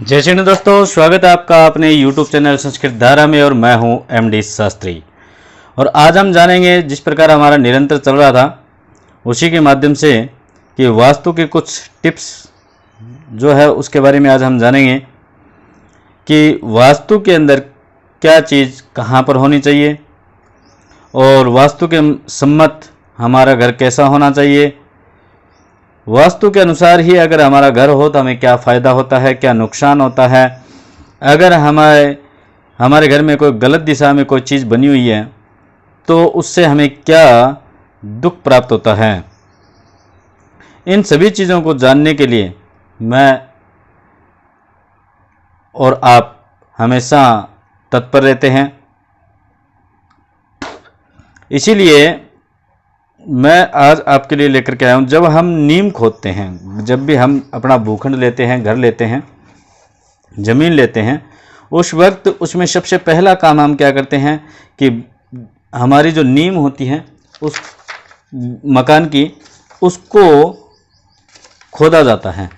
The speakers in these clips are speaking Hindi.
जय श्री कृष्ण दोस्तों, स्वागत है आपका अपने YouTube चैनल संस्कृत धारा में। और मैं हूं MD शास्त्री। और आज हम जानेंगे, जिस प्रकार हमारा निरंतर चल रहा था उसी के माध्यम से, कि वास्तु के कुछ टिप्स जो है उसके बारे में आज हम जानेंगे कि वास्तु के अंदर क्या चीज़ कहां पर होनी चाहिए और वास्तु के सम्मत हमारा घर कैसा होना चाहिए। वास्तु के अनुसार ही अगर हमारा घर हो तो हमें क्या फ़ायदा होता है, क्या नुकसान होता है। अगर हमारे घर में कोई गलत दिशा में कोई चीज़ बनी हुई है तो उससे हमें क्या दुख प्राप्त होता है। इन सभी चीज़ों को जानने के लिए मैं और आप हमेशा तत्पर रहते हैं। इसीलिए मैं आज आपके लिए लेकर के आया हूँ। जब हम नींव खोदते हैं, जब भी हम अपना भूखंड लेते हैं, घर लेते हैं, ज़मीन लेते हैं, उस वक्त उसमें सबसे पहला काम हम क्या करते हैं कि हमारी जो नींव होती है उस मकान की, उसको खोदा जाता है।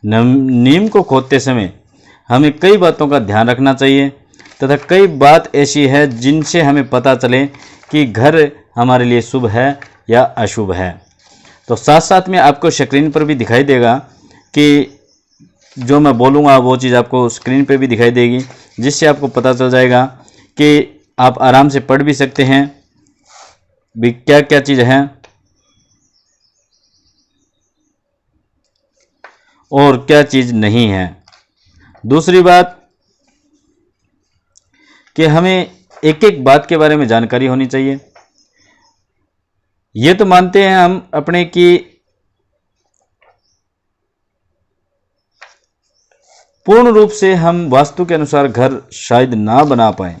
नींव को खोदते समय हमें कई बातों का ध्यान रखना चाहिए तथा कई बात ऐसी है जिनसे हमें पता चले कि घर हमारे लिए शुभ है या अशुभ है। तो साथ साथ में आपको स्क्रीन पर भी दिखाई देगा कि जो मैं बोलूँगा वो चीज़ आपको स्क्रीन पे भी दिखाई देगी, जिससे आपको पता चल जाएगा कि आप आराम से पढ़ भी सकते हैं भी क्या क्या चीज़ है और क्या चीज़ नहीं है। दूसरी बात कि हमें एक एक बात के बारे में जानकारी होनी चाहिए। ये तो मानते हैं हम अपने कि पूर्ण रूप से हम वास्तु के अनुसार घर शायद ना बना पाए,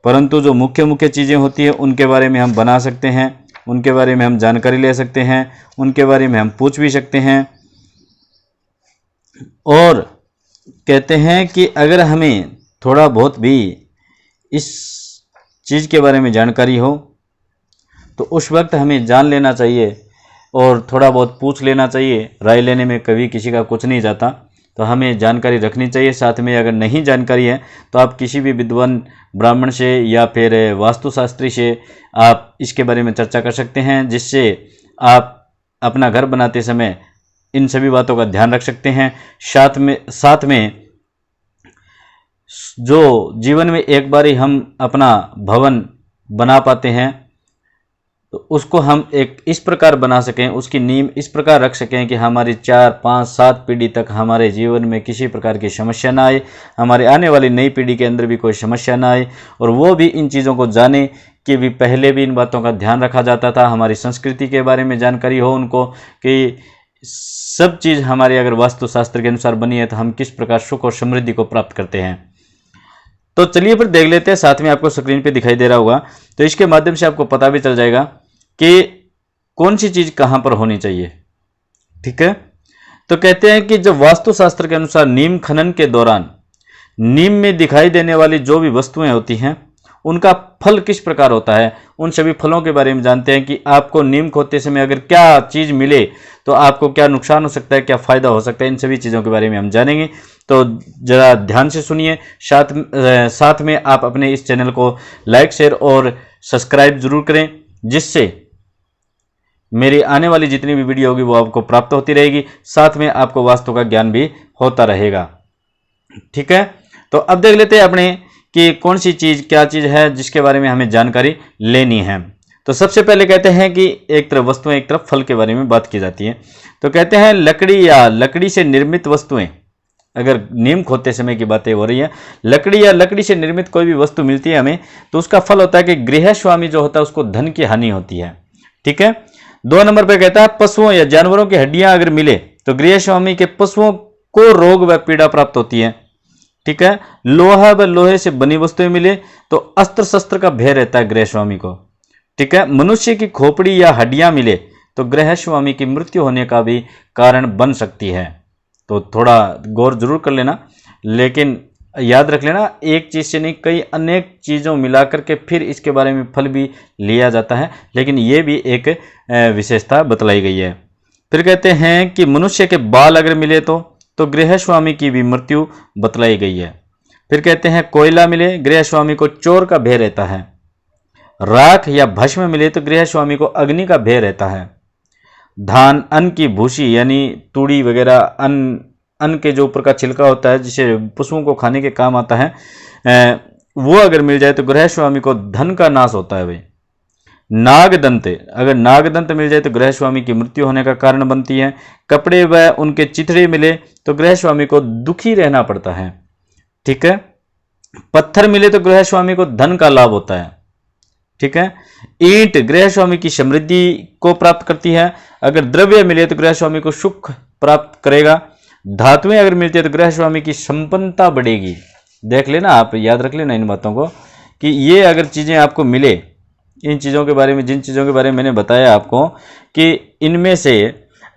परंतु जो मुख्य मुख्य चीज़ें होती हैं उनके बारे में हम बना सकते हैं, उनके बारे में हम जानकारी ले सकते हैं, उनके बारे में हम पूछ भी सकते हैं। और कहते हैं कि अगर हमें थोड़ा बहुत भी इस चीज़ के बारे में जानकारी हो तो उस वक्त हमें जान लेना चाहिए और थोड़ा बहुत पूछ लेना चाहिए। राय लेने में कभी किसी का कुछ नहीं जाता, तो हमें जानकारी रखनी चाहिए। साथ में अगर नहीं जानकारी है तो आप किसी भी विद्वान ब्राह्मण से या फिर वास्तुशास्त्री से आप इसके बारे में चर्चा कर सकते हैं, जिससे आप अपना घर बनाते समय इन सभी बातों का ध्यान रख सकते हैं। साथ में जो जीवन में एक बार ही हम अपना भवन बना पाते हैं तो उसको हम एक इस प्रकार बना सकें, उसकी नींव इस प्रकार रख सकें कि हमारी 4, 5, 7 पीढ़ी तक हमारे जीवन में किसी प्रकार की समस्या ना आए, हमारे आने वाली नई पीढ़ी के अंदर भी कोई समस्या ना आए, और वो भी इन चीज़ों को जाने कि भी पहले भी इन बातों का ध्यान रखा जाता था। हमारी संस्कृति के बारे में जानकारी हो उनको कि सब चीज़ हमारी अगर वास्तुशास्त्र के अनुसार बनी है तो हम किस प्रकार सुख और समृद्धि को प्राप्त करते हैं। तो चलिए फिर देख लेते हैं। साथ में आपको स्क्रीन पे दिखाई दे रहा होगा, तो इसके माध्यम से आपको पता भी चल जाएगा कि कौन सी चीज़ कहाँ पर होनी चाहिए। ठीक है, तो कहते हैं कि जब वास्तुशास्त्र के अनुसार नींव खनन के दौरान नींव में दिखाई देने वाली जो भी वस्तुएं होती हैं उनका फल किस प्रकार होता है, उन सभी फलों के बारे में जानते हैं कि आपको नींव खोदते समय अगर क्या चीज़ मिले तो आपको क्या नुकसान हो सकता है, क्या फ़ायदा हो सकता है। इन सभी चीज़ों के बारे में हम जानेंगे, तो ज़रा ध्यान से सुनिए। साथ में आप अपने इस चैनल को लाइक, शेयर और सब्सक्राइब जरूर करें, जिससे मेरी आने वाली जितनी भी वीडियो होगी वो आपको प्राप्त होती रहेगी। साथ में आपको वास्तु का ज्ञान भी होता रहेगा। ठीक है, तो अब देख लेते हैं अपने कि कौन सी चीज़ क्या चीज़ है जिसके बारे में हमें जानकारी लेनी है। तो सबसे पहले कहते हैं कि एक तरफ वस्तुएं, एक तरफ फल के बारे में बात की जाती है। तो कहते हैं लकड़ी या लकड़ी से निर्मित वस्तुएं, अगर नींव खोदते समय की बातें हो रही है, लकड़ी या लकड़ी से निर्मित कोई भी वस्तु मिलती है हमें तो उसका फल होता है कि गृह स्वामी जो होता है उसको धन की हानि होती है। ठीक है, 2 नंबर पे कहता है पशुओं या जानवरों की हड्डियां अगर मिले तो गृह स्वामी के पशुओं को रोग व पीड़ा प्राप्त होती है। ठीक है, लोहा व लोहे से बनी वस्तुएं मिले तो अस्त्र शस्त्र का भय रहता है गृह स्वामी को। ठीक है, मनुष्य की खोपड़ी या हड्डियां मिले तो गृह स्वामी की मृत्यु होने का भी कारण बन सकती है। तो थोड़ा गौर जरूर कर लेना, लेकिन याद रख लेना एक चीज़ से नहीं, कई अनेक चीज़ों मिलाकर के फिर इसके बारे में फल भी लिया जाता है, लेकिन ये भी एक विशेषता बतलाई गई है। फिर कहते हैं कि मनुष्य के बाल अगर मिले तो तो गृहस्वामी की भी मृत्यु बतलाई गई है। फिर कहते हैं कोयला मिले गृहस्वामी को चोर का भय रहता है। राख या भस्म मिले तो गृहस्वामी को अग्नि का भय रहता है। धान अन्न की भूसी यानी तूड़ी वगैरह अन्न के जो ऊपर का छिलका होता है जिसे पशुओं को खाने के काम आता है, वो अगर मिल जाए तो गृहस्वामी को धन का नाश होता है भाई। नागदंत, अगर नागदंत मिल जाए तो गृहस्वामी की मृत्यु होने का कारण बनती है। कपड़े व उनके चिथड़े मिले तो गृहस्वामी को दुखी रहना पड़ता है। ठीक है। पत्थर मिले तो गृहस्वामी को धन का लाभ होता है। ठीक है। ईंट गृहस्वामी की समृद्धि को प्राप्त करती है। अगर द्रव्य मिले तो गृहस्वामी को सुख प्राप्त करेगा। धातुएं अगर मिलती है तो गृहस्वामी की संपन्नता बढ़ेगी। देख लेना, आप याद रख लेना इन बातों को कि ये अगर चीजें आपको मिले, इन चीजों के बारे में, जिन चीजों के बारे में मैंने बताया आपको कि इनमें से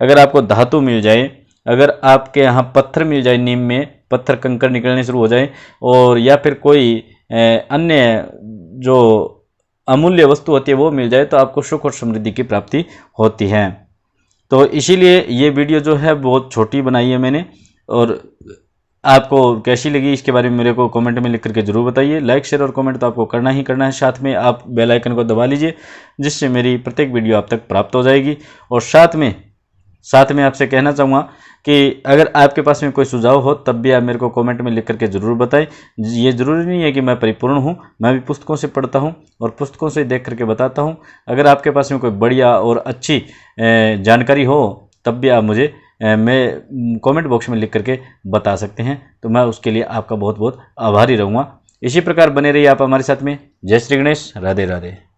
अगर आपको धातु मिल जाए, अगर आपके यहाँ पत्थर मिल जाए, नीम में पत्थर कंकड़ निकलने शुरू हो जाए, और या फिर कोई अन्य जो अमूल्य वस्तु होती है वो मिल जाए, तो आपको सुख और समृद्धि की प्राप्ति होती है। तो इसीलिए ये वीडियो जो है बहुत छोटी बनाई है मैंने, और आपको कैसी लगी इसके बारे में मेरे को कमेंट में लिख करके जरूर बताइए। लाइक शेयर और कमेंट तो आपको करना ही करना है, साथ में आप बेल आइकन को दबा लीजिए जिससे मेरी प्रत्येक वीडियो आप तक प्राप्त हो जाएगी। और साथ में आपसे कहना चाहूँगा कि अगर आपके पास में कोई सुझाव हो तब भी आप मेरे को कमेंट में लिख करके ज़रूर बताएं। ये ज़रूरी नहीं है कि मैं परिपूर्ण हूँ, मैं भी पुस्तकों से पढ़ता हूँ और पुस्तकों से देख करके बताता हूँ। अगर आपके पास में कोई बढ़िया और अच्छी जानकारी हो तब भी आप मुझे मैं कमेंट बॉक्स में लिख करके बता सकते हैं, तो मैं उसके लिए आपका बहुत बहुत आभारी रहूँगा। इसी प्रकार बने रहिए आप हमारे साथ में। जय श्री गणेश, राधे राधे।